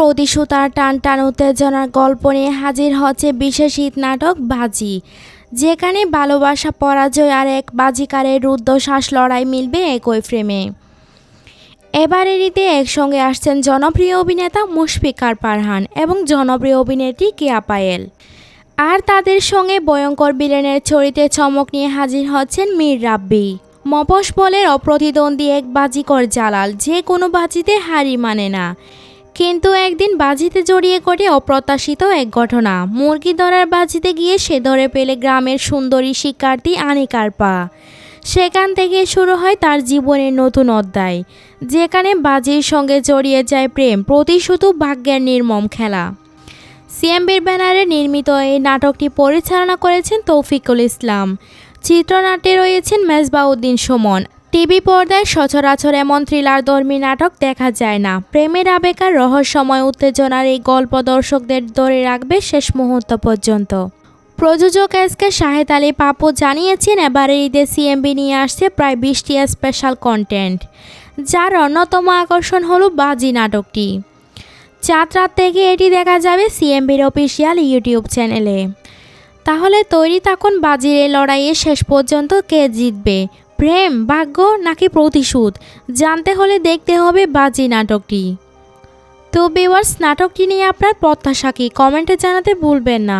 প্রতিশোধ আর টান টান উত্তেজনার গল্প নিয়ে হাজির হচ্ছে বিশেষ ঈদ নাটক বাজি, যেখানে ভালোবাসা, পরাজয় আর এক বাজিকারের রুদ্ধশ্বাস লড়াই মিলবে একই ফ্রেমে। এবারের ঈদে একসঙ্গে আসছেন জনপ্রিয় অভিনেতা মুশফিকার পারহান এবং জনপ্রিয় অভিনেত্রী কেয়া পায়েল। আর তাদের সঙ্গে ভয়ঙ্কর ভিলেনের চরিত্রে চমক নিয়ে হাজির হচ্ছেন মীর রাব্বি। মফস্বলের অপ্রতিদ্বন্দ্বী এক বাজিকর জালাল, যে কোনো বাজিতে হারই মানে না। কিন্তু একদিন বাজিতে জড়িয়ে ঘটে অপ্রত্যাশিত এক ঘটনা। মুরগি ধরার বাজিতে গিয়ে সে ধরে পেলে গ্রামের সুন্দরী শিক্ষার্থী আনিকার পা। সেখান থেকে শুরু হয় তার জীবনের নতুন অধ্যায়, যেখানে বাজির সঙ্গে জড়িয়ে যায় প্রেম, প্রতিশোধ, ভাগ্যের নির্মম খেলা। সিএমবির ব্যানারে নির্মিত এই নাটকটি পরিচালনা করেছেন তৌফিকুল ইসলাম। চিত্রনাট্যে রয়েছেন মেজবাউদ্দিন সুমন। টিভি পর্দায় সচরাচর এমন থ্রিলারধর্মী নাটক দেখা যায় না। প্রেমের আবেগ আর রহস্যময় উত্তেজনার এই গল্প দর্শকদের ধরে রাখবে শেষ মুহূর্ত পর্যন্ত। প্রযোজক এসকে শাহেদ আলী পাপু জানিয়েছেন, এবারের ঈদে সিএমবি নিয়ে আসছে প্রায় 20টি স্পেশাল কন্টেন্ট, যার অন্যতম আকর্ষণ হলো বাজি নাটকটি। চাঁদ রাত থেকে এটি দেখা যাবে সিএমবির অফিসিয়াল ইউটিউব চ্যানেলে। তাহলে তৈরি থাকুন বাজির এই লড়াইয়ে শেষ পর্যন্ত কে জিতবে, প্রেম, ভাগ্য নাকি প্রতিশোধ? জানতে হলে দেখতে হবে বাজি নাটকটি। তো ভিউয়ার্স, নাটকটি নিয়ে আপনার প্রত্যাশা কি? কমেন্টে জানাতে ভুলবেন না।